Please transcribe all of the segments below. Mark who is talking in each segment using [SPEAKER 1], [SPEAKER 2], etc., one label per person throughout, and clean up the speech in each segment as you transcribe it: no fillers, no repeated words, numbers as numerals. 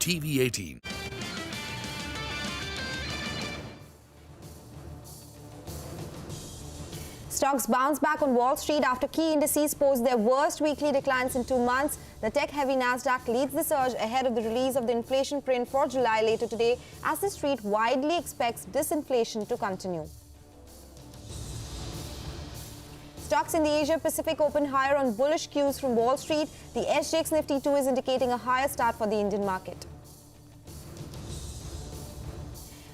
[SPEAKER 1] TV18.
[SPEAKER 2] Stocks bounce back on Wall Street after key indices post their worst weekly declines in 2 months. The tech-heavy Nasdaq leads the surge ahead of the release of the inflation print for July later today, as the street widely expects disinflation to continue. Stocks in the Asia-Pacific opened higher on bullish cues from Wall Street. The SGX Nifty too is indicating a higher start for the Indian market.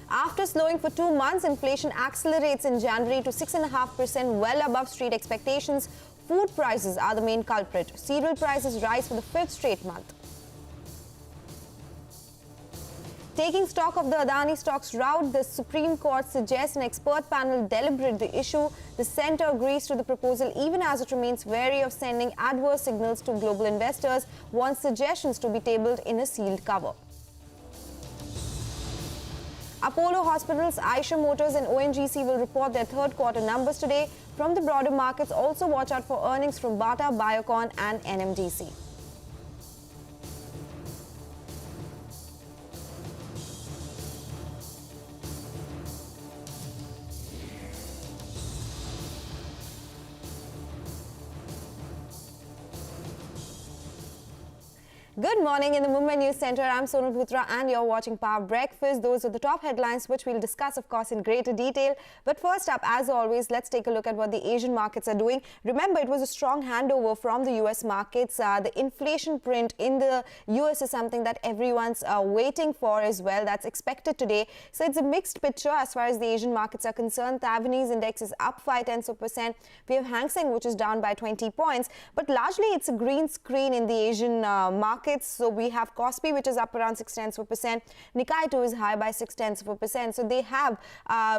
[SPEAKER 2] After slowing for 2 months, inflation accelerates in January to 6.5%, well above street expectations. Food prices are the main culprit. Cereal prices rise for the 5th straight month. Taking stock of the Adani stocks rout, the Supreme Court suggests an expert panel deliberate the issue. The centre agrees to the proposal even as it remains wary of sending adverse signals to global investors, wants suggestions to be tabled in a sealed cover. Apollo Hospitals, Eicher Motors and ONGC will report their third quarter numbers today. From the broader markets, also watch out for earnings from Bata, Biocon and NMDC. Good morning in the Mumbai News Center. I'm Sonal Bhutra and you're watching Power Breakfast. Those are the top headlines which we'll discuss, of course, in greater detail. But first up, as always, let's take a look at what the Asian markets are doing. Remember, it was a strong handover from the US markets. The inflation print in the US is something that everyone's waiting for as well. That's expected today. So it's a mixed picture as far as the Asian markets are concerned. Taiwanese index is up 0.5%. We have Hang Seng, which is down by 20 points. But largely, it's a green screen in the Asian market. So we have Kospi, which is up around 0.6%. Nikkei 2 is high by 0.6%. So they have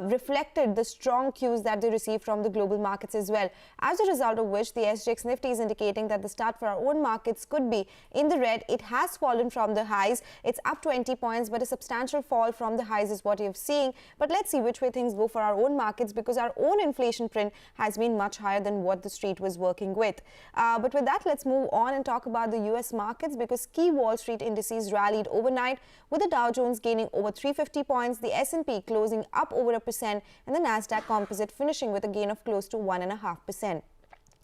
[SPEAKER 2] reflected the strong cues that they received from the global markets as well. As a result of which, the SGX Nifty is indicating that the start for our own markets could be in the red. It has fallen from the highs. It's up 20 points, but a substantial fall from the highs is what you're seeing. But let's see which way things go for our own markets, because our own inflation print has been much higher than what the street was working with. But with that, let's move on and talk about the US markets, because key Wall Street indices rallied overnight, with the Dow Jones gaining over 350 points, the S&P closing up over 1%, and the Nasdaq Composite finishing with a gain of close to 1.5%.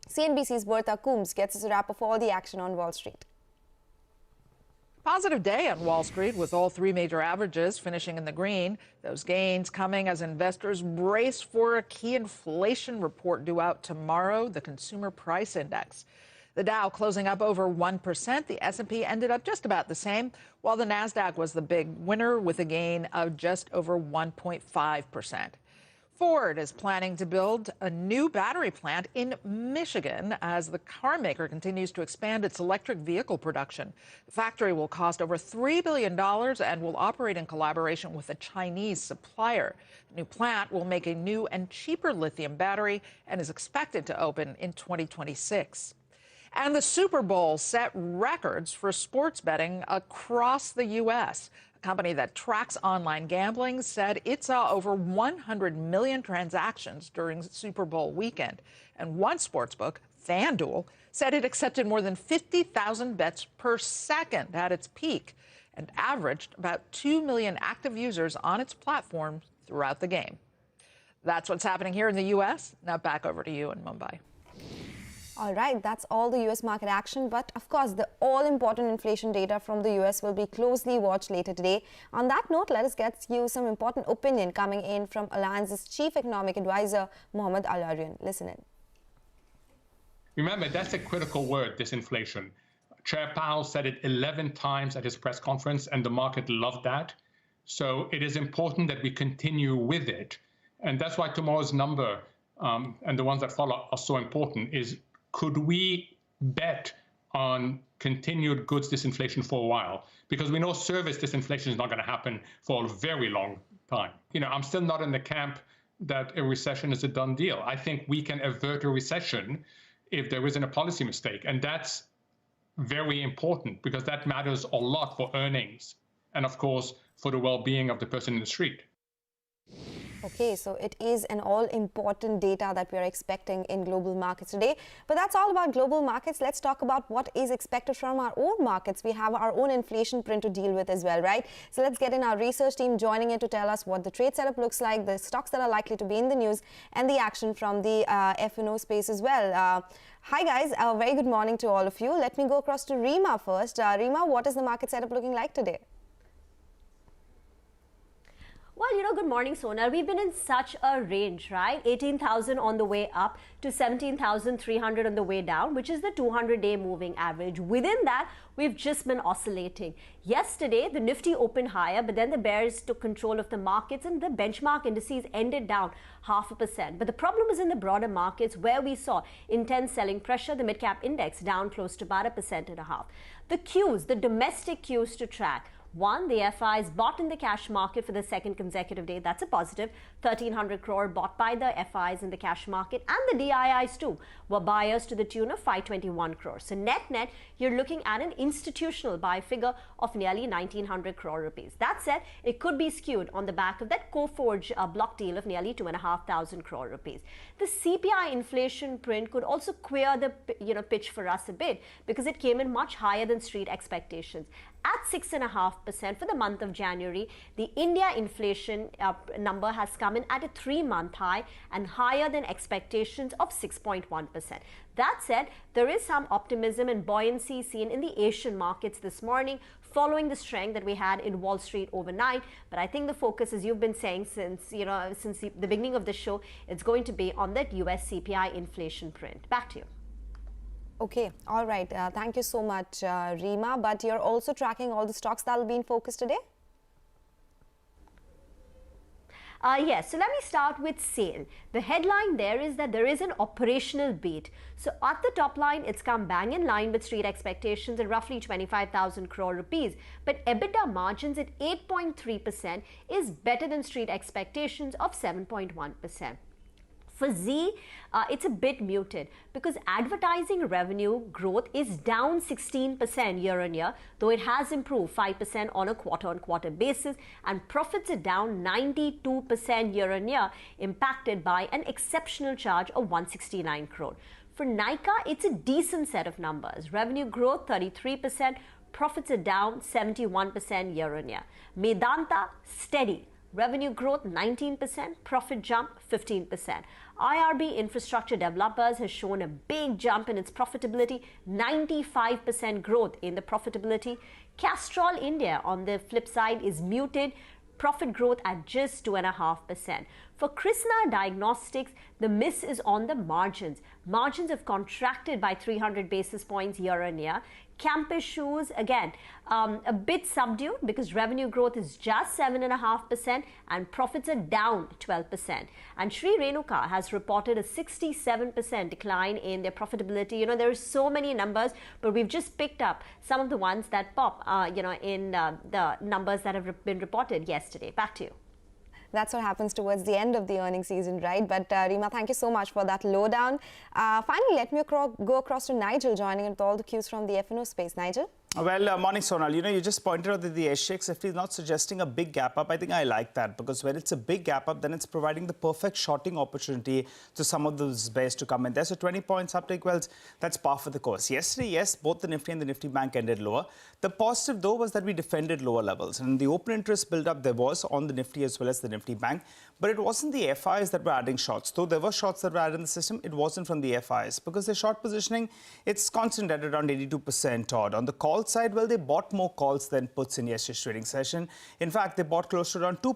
[SPEAKER 2] CNBC's Bertha Coombs gets us a wrap of all the action on Wall Street.
[SPEAKER 3] Positive day on Wall Street, with all three major averages finishing in the green. Those gains coming as investors brace for a key inflation report due out tomorrow, the Consumer Price Index. The Dow closing up over 1%. The S&P ended up just about the same, while the Nasdaq was the big winner with a gain of just over 1.5%. Ford is planning to build a new battery plant in Michigan as the car maker continues to expand its electric vehicle production. The factory will cost over $3 billion and will operate in collaboration with a Chinese supplier. The new plant will make a new and cheaper lithium battery and is expected to open in 2026. And the Super Bowl set records for sports betting across the U.S. A company that tracks online gambling said it saw over 100 million transactions during Super Bowl weekend. And one sportsbook, FanDuel, said it accepted more than 50,000 bets per second at its peak and averaged about 2 million active users on its platform throughout the game. That's what's happening here in the U.S. Now back over to you in Mumbai.
[SPEAKER 2] All right, that's all the U.S. market action. But of course, the all-important inflation data from the U.S. will be closely watched later today. On that note, let us get you some important opinion coming in from Alliance's Chief Economic Advisor, Mohammed Al-Aryan. Listen in.
[SPEAKER 4] Remember, that's a critical word, disinflation. Chair Powell said it 11 times at his press conference, and the market loved that. So it is important that we continue with it. And that's why tomorrow's number and the ones that follow are so important is, could we bet on continued goods disinflation for a while? Because we know service disinflation is not going to happen for a very long time. You know, I'm still not in the camp that a recession is a done deal. I think we can avert a recession if there isn't a policy mistake. And that's very important because that matters a lot for earnings and, of course, for the well-being of the person in the street.
[SPEAKER 2] Okay, so it is an all-important data that we are expecting in global markets today. But that's all about global markets. Let's talk about what is expected from our own markets. We have our own inflation print to deal with as well, right? So let's get in our research team joining in to tell us what the trade setup looks like, the stocks that are likely to be in the news, and the action from the F&O space as well. Hi guys, a very good morning to all of you. Let me go across to Rima first. Rima, what is the market setup looking like today?
[SPEAKER 1] Well, good morning, Sonal. We've been in such a range, right? 18,000 on the way up to 17,300 on the way down, which is the 200-day moving average. Within that, we've just been oscillating. Yesterday, the Nifty opened higher, but then the bears took control of the markets and the benchmark indices ended down 0.5%. But the problem was in the broader markets where we saw intense selling pressure, the mid-cap index down close to about 1.5%. The cues, the domestic cues to track. One, the FIs bought in the cash market for the second consecutive day. That's a positive. 1,300 crore bought by the FIs in the cash market, and the DIIs too were buyers to the tune of 521 crore. So net, you're looking at an institutional buy figure of nearly 1,900 crore rupees. That said, it could be skewed on the back of that Coforge block deal of nearly 2,500 crore rupees. The CPI inflation print could also queer the pitch for us a bit because it came in much higher than street expectations. At 6.5% for the month of January, the India inflation number has come in at a 3-month high and higher than expectations of 6.1%. That said, there is some optimism and buoyancy seen in the Asian markets this morning following the strength that we had in Wall Street overnight. But I think the focus, as you've been saying since the beginning of the show, it's going to be on that US CPI inflation print. Back to you.
[SPEAKER 2] Okay, all right. Thank you so much, Rima. But you're also tracking all the stocks that will be in focus today?
[SPEAKER 1] Yes, so let me start with SAIL. The headline there is that there is an operational beat. So at the top line, it's come bang in line with street expectations at roughly 25,000 crore rupees. But EBITDA margins at 8.3% is better than street expectations of 7.1%. For Z, it's a bit muted because advertising revenue growth is down 16% year on year, though it has improved 5% on a quarter-on-quarter basis, and profits are down 92% year on year, impacted by an exceptional charge of 169 crore. For Nykaa, it's a decent set of numbers. Revenue growth 33%, profits are down 71% year on year. Medanta, steady. Revenue growth 19%, profit jump 15%. IRB Infrastructure Developers has shown a big jump in its profitability, 95% growth in the profitability. Castrol India, on the flip side, is muted, profit growth at just 2.5%. For Krishna Diagnostics, the miss is on the margins. Margins have contracted by 300 basis points year on year. Campus Shoes, again, a bit subdued because revenue growth is just 7.5% and profits are down 12%. And Sri Renuka has reported a 67% decline in their profitability. There are so many numbers, but we've just picked up some of the ones that pop, in the numbers that have been reported yesterday. Back to you.
[SPEAKER 2] That's what happens towards the end of the earnings season, right? But Rima, thank you so much for that lowdown. Finally, let me go across to Nigel, joining in with all the cues from the F&O space. Nigel?
[SPEAKER 5] Well, morning, Sonal. You just pointed out that the SGX Nifty is not suggesting a big gap up. I think I like that because when it's a big gap up, then it's providing the perfect shorting opportunity to some of those bears to come in there. So 20 points uptake, well, that's par for the course. Yesterday, yes, both the Nifty and the Nifty Bank ended lower. The positive, though, was that we defended lower levels. And the open interest build-up there was on the Nifty as well as the Nifty Bank. But it wasn't the FIs that were adding shorts. Though there were shorts that were added in the system, it wasn't from the FIs because the short positioning, it's constant at around 82% odd. On the call side, well, they bought more calls than puts in yesterday's trading session. In fact, they bought close to around 2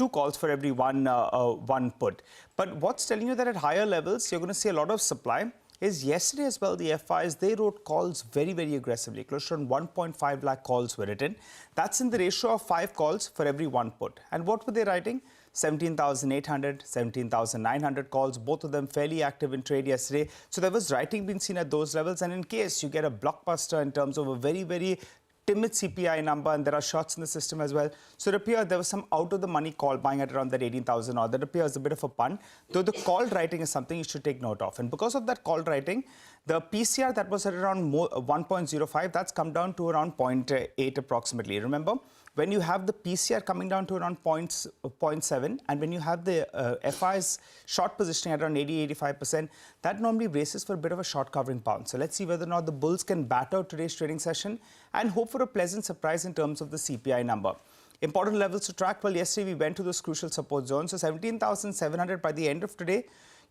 [SPEAKER 5] calls for every one put. But what's telling you that at higher levels, you're going to see a lot of supply is yesterday as well, the FIs, they wrote calls very, very aggressively. Close to around 1.5 lakh calls were written. That's in the ratio of 5 calls for every one put. And what were they writing? 17,800, 17,900 calls, both of them fairly active in trade yesterday. So there was writing being seen at those levels. And in case you get a blockbuster in terms of a very, very timid CPI number, and there are shorts in the system as well. So it appears there was some out-of-the-money call buying at around that 18,000 odd. That appears a bit of a punt, though the call writing is something you should take note of. And because of that call writing, The PCR that was at around 1.05, that's come down to around 0.8 approximately. Remember, when you have the PCR coming down to around 0.7, and when you have the FI's short positioning at around 80-85%, that normally braces for a bit of a short covering bounce. So let's see whether or not the bulls can bat out today's trading session and hope for a pleasant surprise in terms of the CPI number. Important levels to track. Well, yesterday we went to those crucial support zones. So 17,700 by the end of today.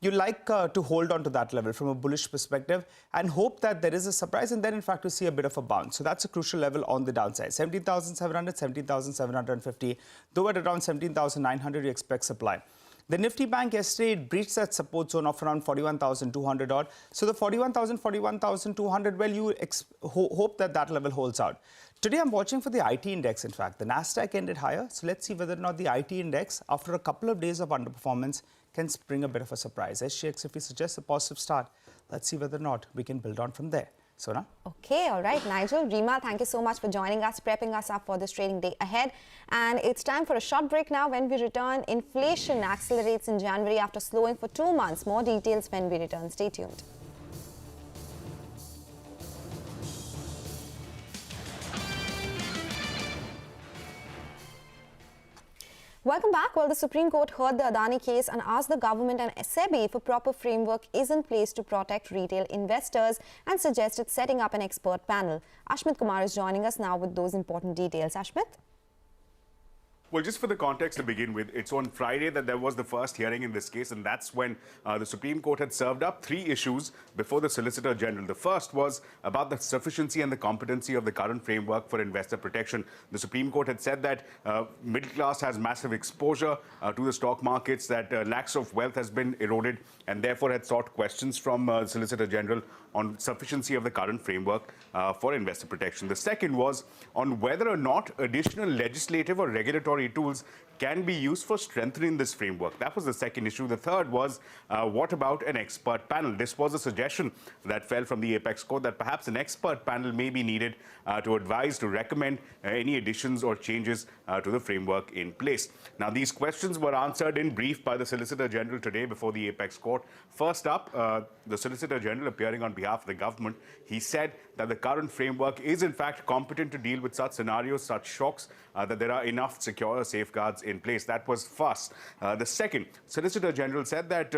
[SPEAKER 5] You like to hold on to that level from a bullish perspective and hope that there is a surprise and then, in fact, we see a bit of a bounce. So that's a crucial level on the downside. 17,700, 17,750. Though at around 17,900, you expect supply. The Nifty Bank yesterday it breached that support zone of around 41,200 odd. So the 41,000, 41,200, well, you hope that that level holds out. Today, I'm watching for the IT index, in fact. The Nasdaq ended higher. So let's see whether or not the IT index, after a couple of days of underperformance, can spring a bit of a surprise. SGX Nifty suggests a positive start. Let's see whether or not we can build on from there. Sona?
[SPEAKER 2] Okay, all right, Nigel, Rima, thank you so much for joining us, prepping us up for this trading day ahead. And it's time for a short break now. When we return, inflation accelerates in January after slowing for 2 months. More details when we return. Stay tuned. Welcome back. Well, the Supreme Court heard the Adani case and asked the government and SEBI if a proper framework is in place to protect retail investors and suggested setting up an expert panel. Ashmit Kumar is joining us now with those important details. Ashmit?
[SPEAKER 6] Well, just for the context to begin with, it's on Friday that there was the first hearing in this case, and that's when the Supreme Court had served up 3 issues before the Solicitor General. The first was about the sufficiency and the competency of the current framework for investor protection. The Supreme Court had said that middle class has massive exposure to the stock markets, that lakhs of wealth has been eroded, and therefore had sought questions from Solicitor General on sufficiency of the current framework for investor protection. The second was on whether or not additional legislative or regulatory tools can be used for strengthening this framework. That was the second issue. The third was, what about an expert panel? This was a suggestion that fell from the Apex Court that perhaps an expert panel may be needed to advise, to recommend any additions or changes to the framework in place. Now, these questions were answered in brief by the Solicitor General today before the Apex Court. First up, the Solicitor General, appearing on behalf of the government, he said that the current framework is in fact competent to deal with such scenarios, such shocks, that there are enough secure safeguards in place. That was first. The second, Solicitor General said that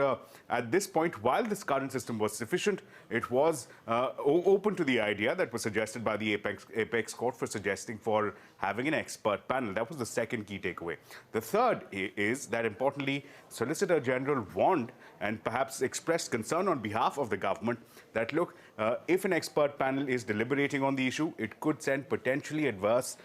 [SPEAKER 6] at this point, while this current system was sufficient, it was open to the idea that was suggested by the Apex Court for suggesting for having an expert panel. That was the second key takeaway. The third is that, importantly, Solicitor General warned and perhaps expressed concern on behalf of the government that, look, if an expert panel is deliberating on the issue, it could send potentially adverse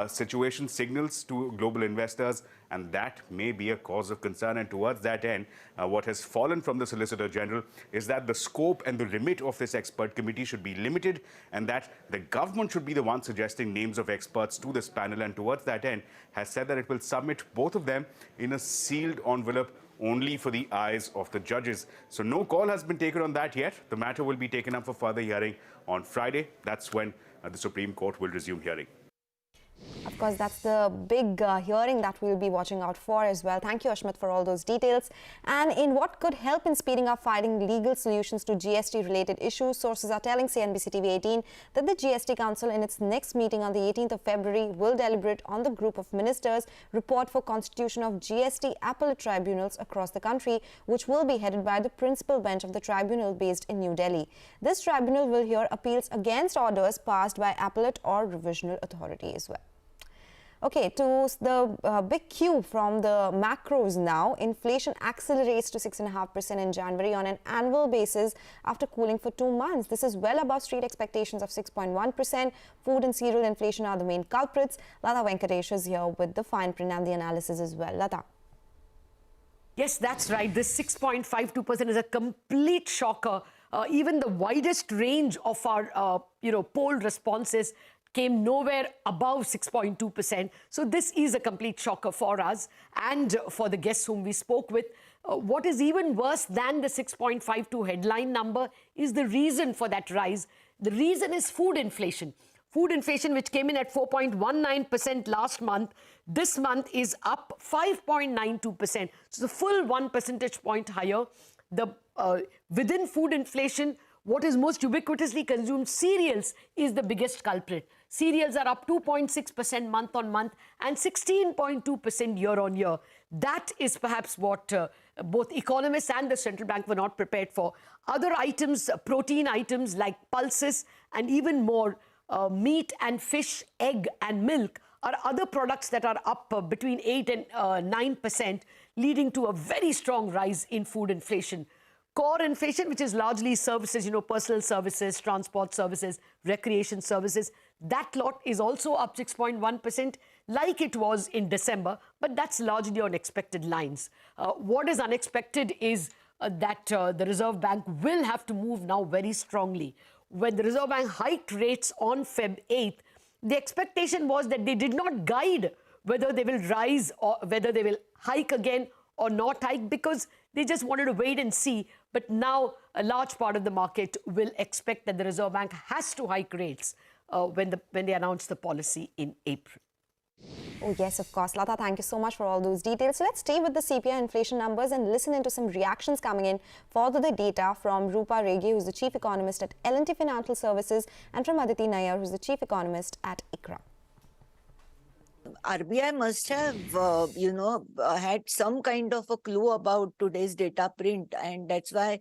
[SPEAKER 6] situation signals to global investors, and that may be a cause of concern. And towards that end, what has fallen from the Solicitor General is that the scope and the remit of this expert committee should be limited, and that the government should be the one suggesting names of experts to this panel, and towards that end has said that it will submit both of them in a sealed envelope only for the eyes of the judges. So no call has been taken on that yet. The matter will be taken up for further hearing on Friday. That's when the Supreme Court will resume hearing.
[SPEAKER 2] Of course, that's the big hearing that we'll be watching out for as well. Thank you, Ashmit, for all those details. And in what could help in speeding up finding legal solutions to GST-related issues, sources are telling CNBC-TV18 that the GST Council in its next meeting on the 18th of February will deliberate on the group of ministers' report for constitution of GST appellate tribunals across the country, which will be headed by the principal bench of the tribunal based in New Delhi. This tribunal will hear appeals against orders passed by appellate or revisional authority as well. Okay, to the big cue from the macros now. Inflation accelerates to 6.5% in January on an annual basis after cooling for 2 months. This is well above street expectations of 6.1%. Food and cereal inflation are the main culprits. Lata Venkatesh is here with the fine print and the analysis as well. Lata.
[SPEAKER 7] Yes, that's right. This 6.52% is a complete shocker. Even the widest range of our, poll responses came nowhere above 6.2%. So this is a complete shocker for us and for the guests whom we spoke with. What is even worse than the 6.52 headline number is the reason for that rise. The reason is food inflation. Food inflation, which came in at 4.19% last month, this month is up 5.92%. So the full 1 percentage point higher. The within food inflation, what is most ubiquitously consumed, cereals, is the biggest culprit. Cereals are up 2.6% month on month and 16.2% year on year. That is perhaps what both economists and the central bank were not prepared for. Other items, protein items like pulses and even more meat and fish, egg and milk are other products that are up between 8 and 9%, leading to a very strong rise in food inflation. Core inflation, which is largely services, personal services, transport services, recreation services, that lot is also up 6.1% like it was in December, but that's largely on expected lines. What is unexpected is that the Reserve Bank will have to move now very strongly. When the Reserve Bank hiked rates on Feb 8th, the expectation was that they did not guide whether they will rise or whether they will hike again or not hike, because they just wanted to wait and see. But now a large part of the market will expect that the Reserve Bank has to hike rates when they announce the policy in April.
[SPEAKER 2] Oh, yes, of course. Lata, thank you so much for all those details. So let's stay with the CPI inflation numbers and listen into some reactions coming in for the data from Rupa Rege, who's the Chief Economist at L&T Financial Services, and from Aditi Nayyar, who's the Chief Economist at ICRA.
[SPEAKER 8] RBI must have, had some kind of a clue about today's data print, and that's why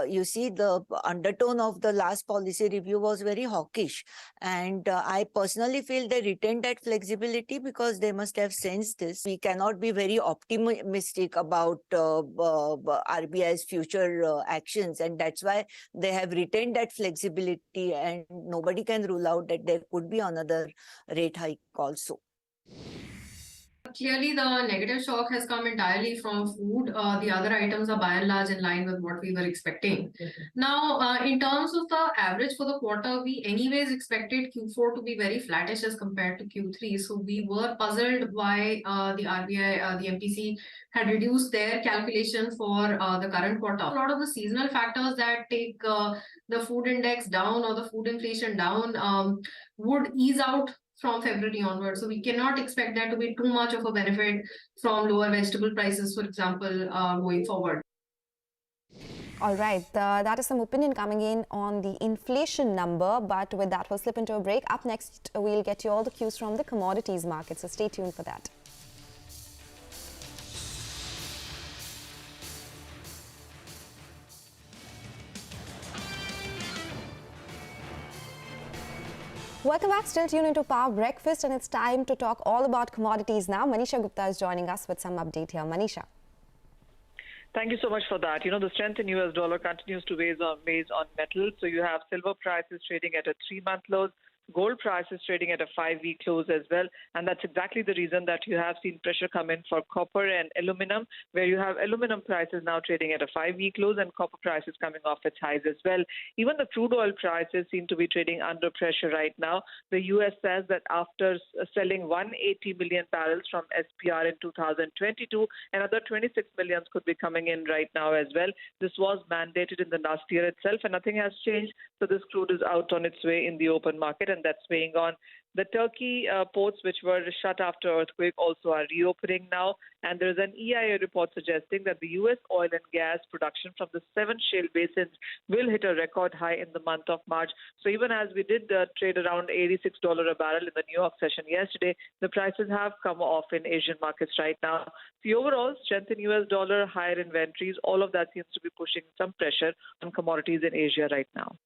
[SPEAKER 8] you see the undertone of the last policy review was very hawkish. And I personally feel they retained that flexibility because they must have sensed this. We cannot be very optimistic about RBI's future actions, and that's why they have retained that flexibility, and nobody can rule out that there could be another rate hike also.
[SPEAKER 9] Clearly, the negative shock has come entirely from food. The other items are by and large in line with what we were expecting. Now, in terms of the average for the quarter, we anyways expected Q4 to be very flattish as compared to Q3. So we were puzzled why the RBI, the MPC had reduced their calculation for the current quarter. A lot of the seasonal factors that take the food index down or the food inflation down would ease out from February onwards. So we cannot expect that to be too much of a benefit from lower vegetable prices, for example, going forward.
[SPEAKER 2] All right, that is some opinion coming in on the inflation number. But with that, we'll slip into a break. Up next, we'll get you all the cues from the commodities market. So stay tuned for that. Welcome back. Still tuned into Power Breakfast, and it's time to talk all about commodities now. Manisha Gupta is joining us with some update here. Manisha.
[SPEAKER 10] Thank you so much for that. The strength in US dollar continues to weigh on metals. So you have silver prices trading at a 3-month low. Gold prices trading at a 5-week close as well. And that's exactly the reason that you have seen pressure come in for copper and aluminum, where you have aluminum prices now trading at a 5-week close and copper prices coming off its highs as well. Even the crude oil prices seem to be trading under pressure right now. The U.S. says that after selling 180 million barrels from SPR in 2022, another 26 million could be coming in right now as well. This was mandated in the last year itself, and nothing has changed. So this crude is out on its way in the open market, and that's weighing on. The Turkey ports, which were shut after earthquake, also are reopening now. And there is an EIA report suggesting that the U.S. oil and gas production from the 7 shale basins will hit a record high in the month of March. So even as we did trade around $86 a barrel in the New York session yesterday, the prices have come off in Asian markets right now. The overall strength in U.S. dollar, higher inventories, all of that seems to be pushing some pressure on commodities in Asia right now.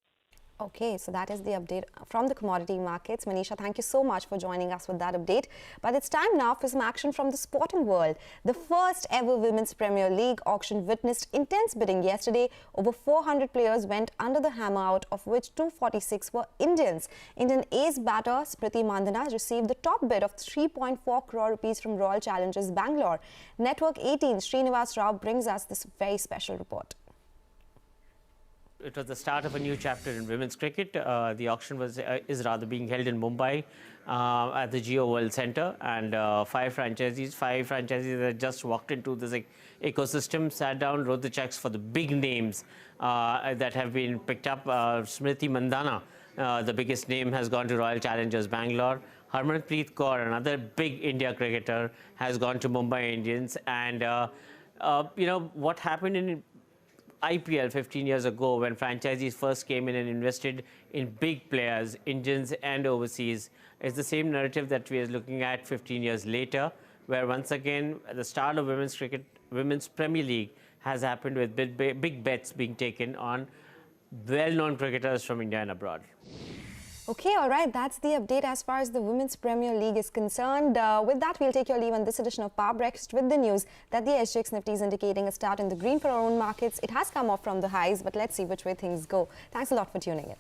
[SPEAKER 2] Okay, so that is the update from the commodity markets. Manisha, thank you so much for joining us with that update. But it's time now for some action from the sporting world. The first ever Women's Premier League auction witnessed intense bidding yesterday. Over 400 players went under the hammer, out of which 246 were Indians. Indian ace batter Smriti Mandhana received the top bid of 3.4 crore rupees from Royal Challengers Bangalore. Network 18 Srinivas Rao brings us this very special report.
[SPEAKER 11] It was the start of a new chapter in women's cricket. The auction is rather being held in Mumbai at the Jio World Centre, and 5 franchisees that just walked into this ecosystem, sat down, wrote the checks for the big names that have been picked up. Smriti Mandhana, the biggest name, has gone to Royal Challengers Bangalore. Harmanpreet Kaur, another big India cricketer, has gone to Mumbai Indians. And what happened in IPL 15 years ago, when franchisees first came in and invested in big players, Indians and overseas, is the same narrative that we are looking at 15 years later, where once again the start of women's cricket, women's Premier League has happened with big bets being taken on well-known cricketers from India and abroad.
[SPEAKER 2] Okay, all right, that's the update as far as the Women's Premier League is concerned. With that, we'll take your leave on this edition of Power Breakfast with the news that the SGX Nifty is indicating a start in the green for our own markets. It has come off from the highs, but let's see which way things go. Thanks a lot for tuning in.